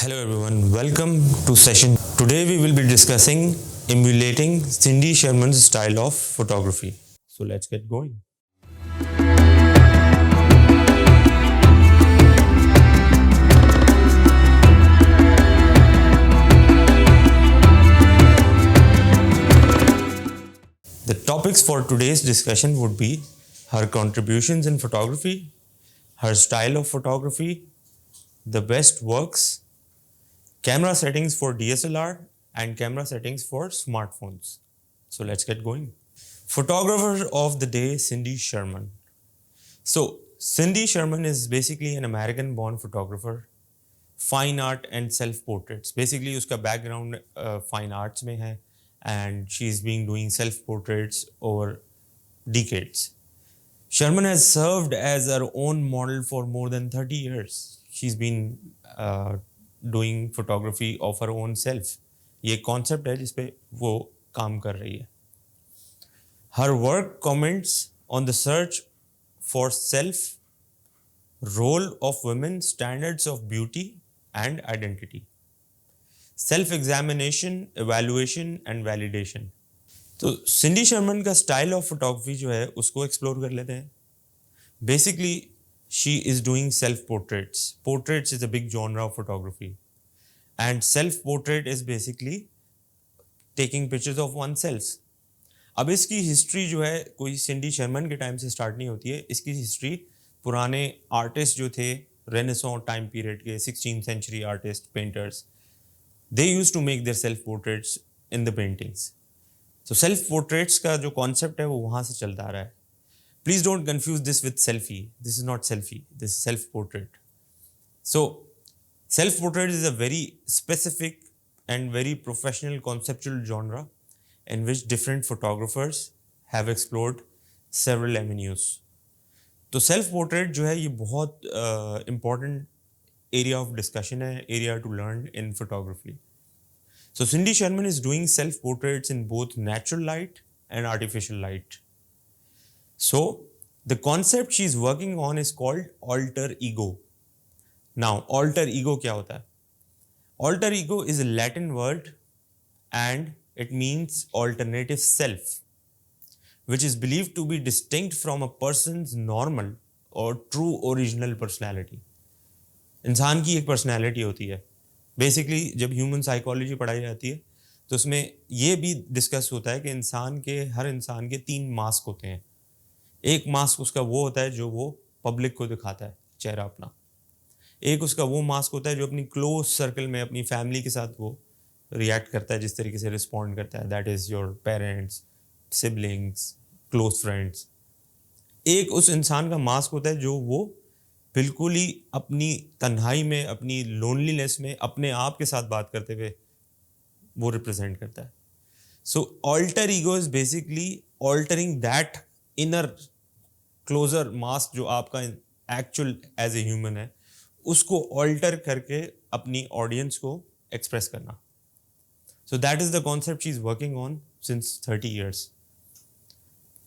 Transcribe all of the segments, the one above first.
Hello everyone, welcome to session. Today we will be discussing emulating Cindy Sherman's style of photography. So let's get going. The topics for today's discussion would be her contributions in photography, her style of photography, the best works, camera settings for DSLR, and camera settings for smartphones. So let's get going. Photographer of the day, Cindy Sherman. So Cindy Sherman is basically an American-born photographer, fine art and self-portraits. Basically, उसका background fine arts में है, and she's been doing self-portraits over decades. Sherman has served as her own model for more than 30 years. She's been doing photography of her own self. ये concept है जिस पे वो काम कर रही है. Her work comments on the search for self, role of women, standards of beauty and identity, self-examination, evaluation and validation. तो सिंडी शर्मन का स्टाइल ऑफ फोटोग्राफी जो है उसको एक्सप्लोर कर लेते हैं. Basically she is doing self portraits. Portraits is a big genre of photography and self portrait is basically taking pictures of one self. अब इसकी हिस्ट्री जो है कोई सिंडी शर्मन के टाइम से स्टार्ट नहीं होती है. इसकी हिस्ट्री पुराने आर्टिस्ट जो थे रेनेसॉन्स टाइम पीरियड के 16th century artist painters, they use to make their self portraits in the paintings. तो सेल्फ पोर्ट्रेट्स का जो कॉन्सेप्ट है वो वहाँ से चलता आ रहा है. Please don't confuse this with selfie. This is not selfie, this is self portrait. So self portrait is a very specific and very professional conceptual genre in which different photographers have explored several avenues. तो self portrait जो है ये बहुत important area of discussion है, area to learn in photography. So Cindy Sherman is doing self portraits in both natural light and artificial light. So the concept she is working on is called alter ego. Now alter ego क्या होता है? Alter ego is a Latin word and it means alternative self, which is believed to be distinct from a person's normal or true original personality. इंसान की एक personality होती है. Basically जब human psychology पढ़ाई जाती है तो उसमें ये भी डिस्कस होता है कि हर इंसान के 3 मास्क होते हैं. एक मास्क उसका वो होता है जो वो पब्लिक को दिखाता है, चेहरा अपना. एक उसका वो मास्क होता है जो अपनी क्लोज सर्कल में अपनी फैमिली के साथ वो रिएक्ट करता है, जिस तरीके से रिस्पॉन्ड करता है. That is your parents, siblings, close friends. एक उस इंसान का मास्क होता है जो वो बिल्कुल ही अपनी तन्हाई में, अपनी लोनलीनेस में अपने आप के साथ बात करते हुए वो रिप्रेजेंट करता है. So alter ego is basically altering that inner closure mask जो आपका एक्चुअल एज ए ह्यूमन है, उसको ऑल्टर करके अपनी ऑडियंस को एक्सप्रेस करना. So that is the concept she is working on since 30 years.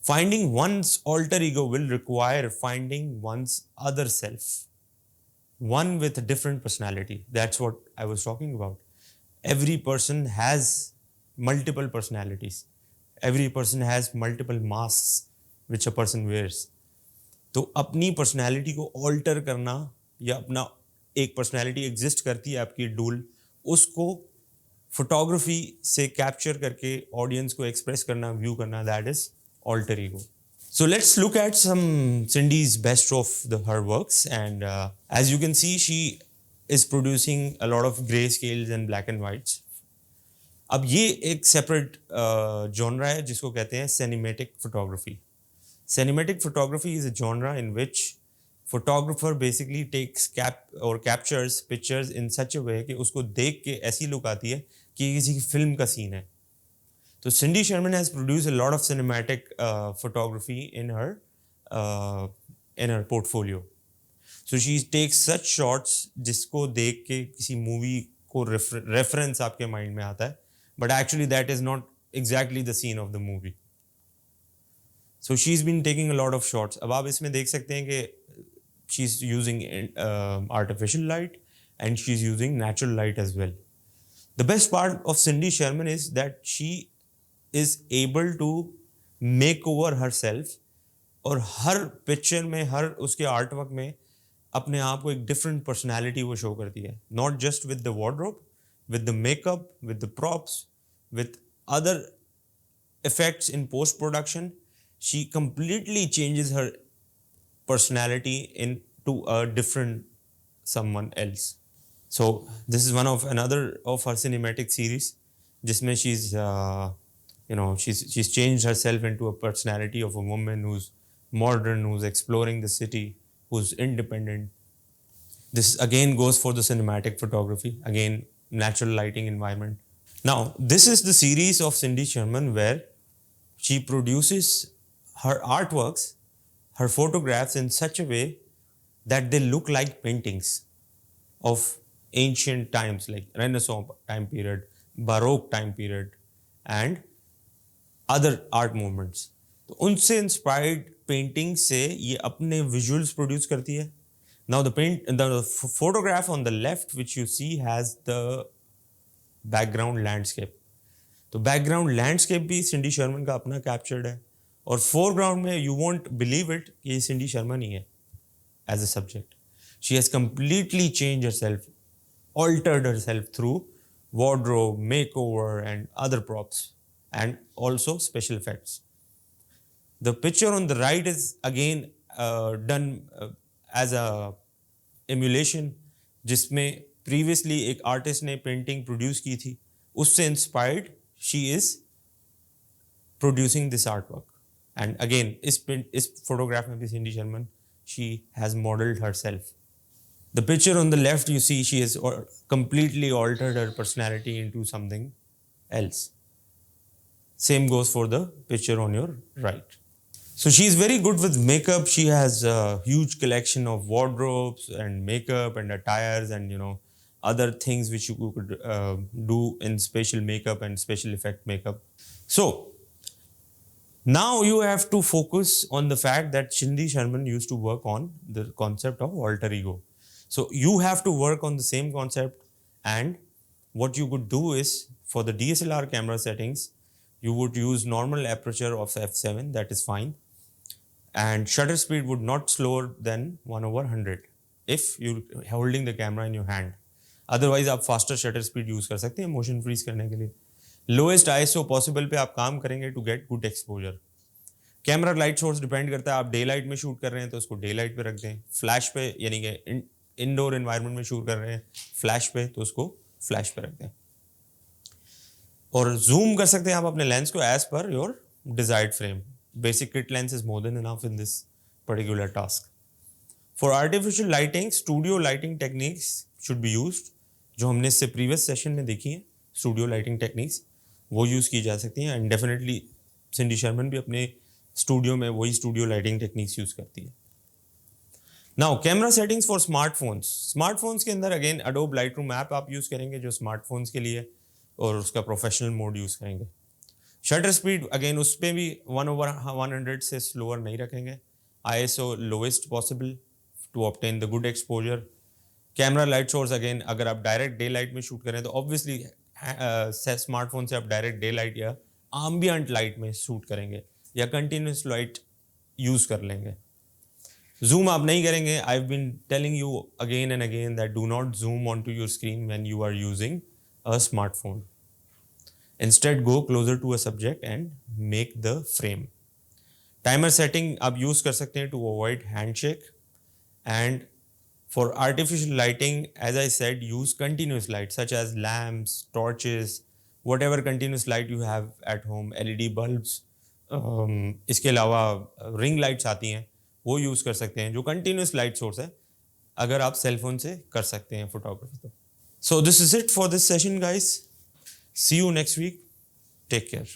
Finding one's alter ego will require finding one's other self, one with a different personality. That's what I was talking about. Every person has multiple personalities. Every person has multiple masks which a person wears. तो अपनी personality को alter करना या अपना एक personality exist करती है आपकी डूल, उसको फोटोग्राफी से कैप्चर करके ऑडियंस को एक्सप्रेस करना, व्यू करना, that is alter ego. So let's look at some Cindy's best of her works, and as you can see, she is producing a lot of gray scales and black and whites. अब ये एक separate genre है जिसको कहते हैं cinematic photography. Cinematic photography is a genre in which photographer basically takes captures pictures in such a way कि उसको देख के ऐसी लुक आती है कि किसी की फिल्म का सीन है. So Cindy Sherman has produced a lot of cinematic photography in her portfolio. So she takes such shots जिसको देख के किसी मूवी को reference आपके माइंड में आता है, but actually that is not exactly the scene of the movie. So she's been taking a lot of shots. अब आप इसमें देख सकते हैं कि she's using artificial light and she's using natural light as well. The best part of Cindy Sherman is that she is able to make over herself, और हर picture में, हर उसके आर्ट वर्क में अपने आप को एक डिफरेंट पर्सनैलिटी वो show करती है. Not just with the wardrobe, with the makeup, with the props, with other effects in post-production, she completely changes her personality into a different someone else. So this is one of another of her cinematic series, जिसमें she's changed herself into a personality of a woman who's modern, who's exploring the city, who's independent. This again goes for the cinematic photography, again natural lighting environment. Now, this is the series of Cindy Sherman where she produces her artworks, her photographs in such a way that they look like paintings of ancient times, like Renaissance time period, Baroque time period, and other art movements. तो उनसे inspired paintings से ये अपने visuals produce करती है. Now the photograph on the left which you see has the background landscape. तो background landscape भी Cindy Sherman का अपना captured है, और foreground में you won't believe it कि ये Cindy Sherman ही है as a subject. She has completely changed herself, altered herself through wardrobe, makeover and other props and also special effects. The picture on the right is again done as a emulation, जिसमें previously एक artist ने painting produce की थी, उससे inspired she is producing this artwork. And again इस photograph में भी Cindy Sherman, she has modeled herself. The picture on the left you see she has completely altered her personality into something else. Same goes for the picture on your right. So she is very good with makeup. She has a huge collection of wardrobes and makeup and attires and other things which you could do in special makeup and special effect makeup. So now you have to focus on the fact that Cindy Sherman used to work on the concept of alter ego. So you have to work on the same concept, and what you could do is for the DSLR camera settings, you would use normal aperture of f7, that is fine. And shutter speed would not slower than 1/100 if you're holding the camera in your hand. Otherwise आप faster shutter speed use कर सकते हैं motion freeze करने के लिए. Lowest ISO possible पे आप काम करेंगे to get good exposure. Camera light source depend करता है, आप डे लाइट में शूट कर रहे हैं तो उसको डे लाइट पे रख दें, फ्लैश पे यानी कि इंडोर एनवायरनमेंट में शूट कर रहे हैं फ्लैश पे तो उसको फ्लैश पे रख दें. और जूम कर सकते हैं आप अपने लेंस को as per your desired frame. Basic kit lens is more than enough in this particular task. For artificial lighting, studio lighting techniques should be used. जो हमने इससे previous session में देखी हैं, studio lighting techniques, वो use की जा सकती हैं. And definitely Cindy Sherman भी अपने studio में वही studio lighting techniques use करती है. Now camera settings for smartphones. Smartphones के अंदर again Adobe Lightroom app आप use करेंगे जो smartphones के लिए, और उसका professional mode use करेंगे. शटर स्पीड अगेन उस पर भी 1/100 से स्लोअर नहीं रखेंगे. ISO lowest possible to obtain the good exposure. Camera light source again अगर आप डायरेक्ट डे लाइट में शूट करें तो ऑब्वियसली स्मार्टफोन से आप डायरेक्ट डे लाइट या एम्बिएंट लाइट में शूट करेंगे या कंटिन्यूस लाइट यूज़ कर लेंगे. जूम आप नहीं करेंगे. I have been telling you again and again that do not zoom on to your screen when you are using a smartphone. Instead, go closer to a subject and make the frame. Timer setting आप use कर सकते हैं to avoid handshake. And for artificial lighting, as I said, use continuous light such as lamps, torches, whatever continuous light you have at home, LED bulbs. इसके अलावा ring lights आती हैं, वो use कर सकते हैं जो continuous light source है, अगर आप cell phone से कर सकते हैं photography तो. So this is it for this session, guys. See you next week. Take care.